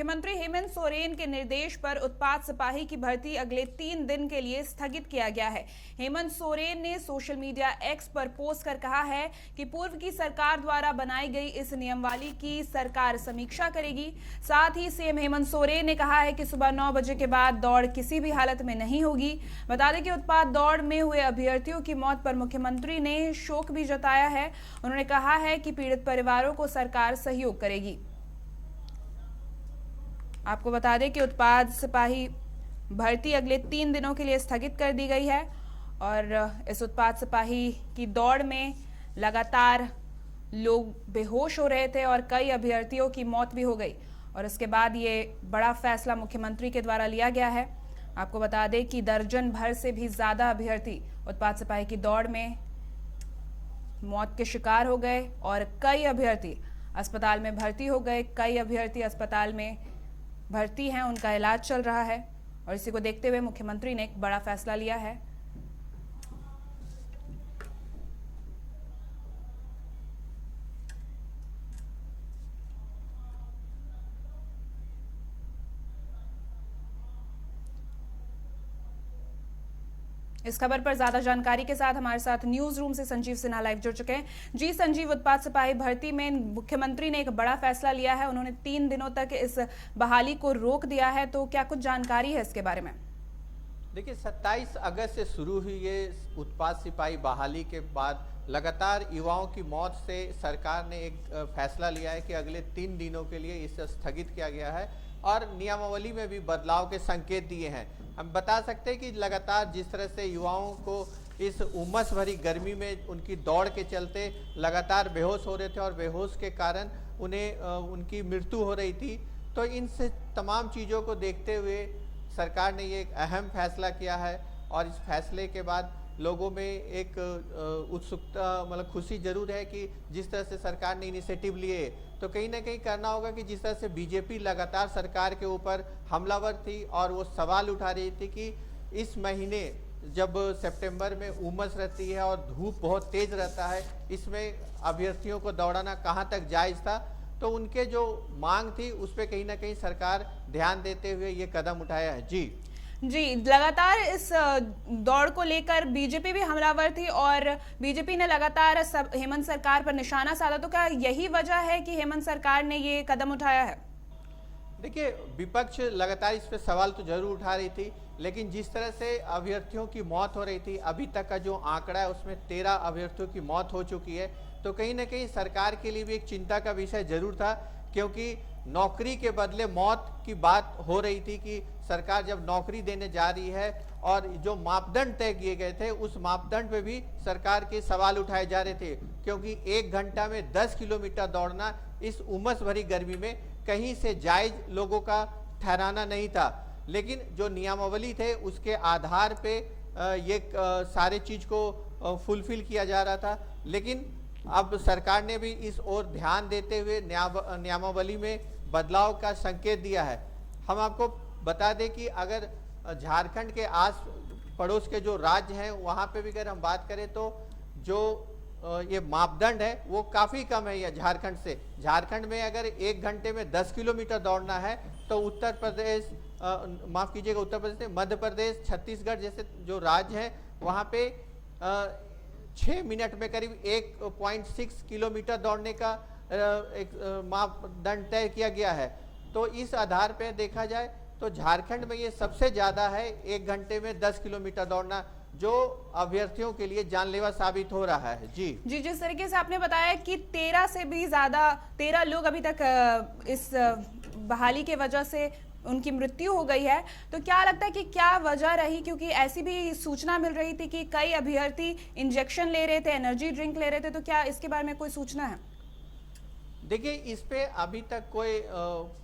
मुख्यमंत्री हेमंत सोरेन के निर्देश पर उत्पाद सिपाही की भर्ती अगले 3 दिन के लिए स्थगित किया गया है। हेमंत सोरेन ने सोशल मीडिया एक्स पर पोस्ट कर कहा है कि पूर्व की सरकार द्वारा बनाई गई इस नियमावली की सरकार समीक्षा करेगी। साथ ही सीएम हेमंत सोरेन ने कहा है कि सुबह 9 बजे के बाद दौड़ किसी भी हालत में नहीं होगी। बता दें कि उत्पाद दौड़ में हुए अभ्यर्थियों की मौत पर मुख्यमंत्री ने शोक भी जताया है। उन्होंने कहा है कि पीड़ित परिवारों को सरकार सहयोग करेगी। आपको बता दें कि उत्पाद सिपाही भर्ती अगले 3 दिनों के लिए स्थगित कर दी गई है और इस उत्पाद सिपाही की दौड़ में लगातार लोग बेहोश हो रहे थे और कई अभ्यर्थियों की मौत भी हो गई और इसके बाद ये बड़ा फैसला मुख्यमंत्री के द्वारा लिया गया है। आपको बता दें कि दर्जन भर से भी ज्यादा अभ्यर्थी उत्पाद सिपाही की दौड़ में मौत के शिकार हो गए और कई अभ्यर्थी अस्पताल में भर्ती हो गए। कई अभ्यर्थी अस्पताल में भर्ती हैं, उनका इलाज चल रहा है और इसी को देखते हुए मुख्यमंत्री ने एक बड़ा फैसला लिया है। इस खबर पर ज्यादा जानकारी के साथ हमारे साथ न्यूज रूम से संजीव सिन्हा लाइव जुड़ चुके हैं। जी संजीव, उत्पाद सिपाही भर्ती में मुख्यमंत्री ने एक बड़ा फैसला लिया है। उन्होंने 3 दिनों तक इस बहाली को रोक दिया है, तो क्या कुछ जानकारी है इसके बारे में? देखिए, 27 अगस्त से शुरू हुई ये उत्पाद सिपाही बहाली के बाद लगातार युवाओं की मौत से सरकार ने एक फैसला लिया है कि अगले 3 दिनों के लिए इसे स्थगित किया गया है और नियमावली में भी बदलाव के संकेत दिए हैं। हम बता सकते हैं कि लगातार जिस तरह से युवाओं को इस उमस भरी गर्मी में उनकी दौड़ के चलते लगातार बेहोश हो रहे थे और बेहोश के कारण उन्हें उनकी मृत्यु हो रही थी, तो इन से तमाम चीज़ों को देखते हुए सरकार ने ये एक अहम फैसला किया है और इस फैसले के बाद लोगों में एक उत्सुकता मतलब खुशी जरूर है कि जिस तरह से सरकार ने इनिशिएटिव लिए तो कहीं ना कहीं करना होगा कि जिस तरह से बीजेपी लगातार सरकार के ऊपर हमलावर थी और वो सवाल उठा रही थी कि इस महीने जब सितंबर में उमस रहती है और धूप बहुत तेज रहता है, इसमें अभ्यर्थियों को दौड़ाना कहाँ तक जायज़ था, तो उनके जो मांग थी उस पर कहीं ना कहीं सरकार ध्यान देते हुए ये कदम उठाया है। जी, लगातार इस दौड़ को लेकर बीजेपी भी हमलावर थी और बीजेपी ने लगातार हेमंत सरकार पर निशाना साधा, तो क्या यही वजह है कि हेमंत सरकार ने ये कदम उठाया है? देखिए, विपक्ष लगातार इस पर सवाल तो जरूर उठा रही थी, लेकिन जिस तरह से अभ्यर्थियों की मौत हो रही थी, अभी तक का जो आंकड़ा है उसमें 13 अभ्यर्थियों की मौत हो चुकी है, तो कहीं ना कहीं सरकार के लिए भी एक चिंता का विषय जरूर था, क्योंकि नौकरी के बदले मौत की बात हो रही थी कि सरकार जब नौकरी देने जा रही है और जो मापदंड तय किए गए थे उस मापदंड पे भी सरकार के सवाल उठाए जा रहे थे, क्योंकि 1 घंटा में 10 किलोमीटर दौड़ना इस उमस भरी गर्मी में कहीं से जायज लोगों का ठहराना नहीं था। लेकिन जो नियमावली थे उसके आधार पे ये सारे चीज को फुलफिल किया जा रहा था, लेकिन अब सरकार ने भी इस ओर ध्यान देते हुए नियमावली में बदलाव का संकेत दिया है। हम आपको बता दें कि अगर झारखंड के आस पड़ोस के जो राज्य हैं वहाँ पे भी अगर हम बात करें तो जो ये मापदंड है वो काफ़ी कम है। ये झारखंड से, झारखंड में अगर 1 घंटे में 10 किलोमीटर दौड़ना है तो उत्तर प्रदेश माफ़ कीजिएगा उत्तर प्रदेश से मध्य प्रदेश, छत्तीसगढ़ जैसे जो राज्य हैं वहाँ पे 6 मिनट में करीब 1.6 किलोमीटर दौड़ने का एक मापदंड तय किया गया है। तो इस आधार पर देखा जाए तो झारखंड में ये सबसे ज़्यादा है, 1 घंटे में 10 किलोमीटर दौड़ना, जो अभ्यर्थियों के लिए जानलेवा साबित हो रहा है। जी, जिस तरीके से आपने बताया कि 13 से भी ज़्यादा 13 लोग अभी तक इस बहाली के वजह से उनकी मृत्यु हो गई है, तो क्या लगता है कि क्या वजह रही? क्योंकि ऐसी भी सूचना मिल रही थी कि कई अभ्यर्थी इंजेक्शन ले रहे थे, एनर्जी ड्रिंक ले रहे थे, तो क्या इसके बारे में कोई सूचना है? देखिए, इस पे अभी तक कोई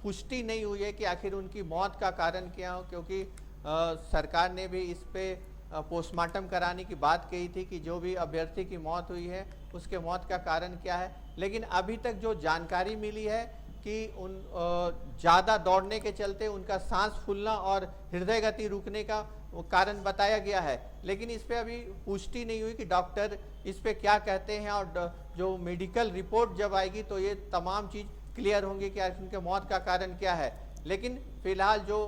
पुष्टि नहीं हुई है कि आखिर उनकी मौत का कारण क्या हो, क्योंकि सरकार ने भी इस पे पोस्टमार्टम कराने की बात कही थी कि जो भी अभ्यर्थी की मौत हुई है उसके मौत का कारण क्या है, लेकिन अभी तक जो जानकारी मिली है कि उन ज़्यादा दौड़ने के चलते उनका सांस फूलना और हृदय गति रुकने का कारण बताया गया है, लेकिन इस पे अभी पुष्टि नहीं हुई कि डॉक्टर इस पे क्या कहते हैं और जो मेडिकल रिपोर्ट जब आएगी तो ये तमाम चीज़ क्लियर होंगी कि उनके मौत का कारण क्या है। लेकिन फिलहाल जो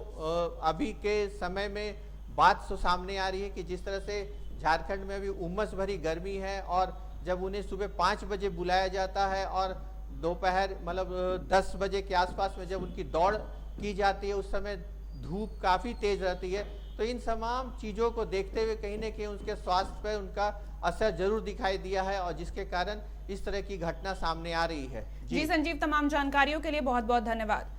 अभी के समय में बात तो सामने आ रही है कि जिस तरह से झारखंड में अभी उमस भरी गर्मी है और जब उन्हें सुबह 5 बजे बुलाया जाता है और दोपहर मतलब 10 बजे के आसपास में जब उनकी दौड़ की जाती है उस समय धूप काफी तेज रहती है। तो इन तमाम चीजों को देखते हुए कहीं ना कहीं उनके स्वास्थ्य पर उनका असर जरूर दिखाई दिया है और जिसके कारण इस तरह की घटना सामने आ रही है। जी संजीव, तमाम जानकारियों के लिए बहुत बहुत धन्यवाद।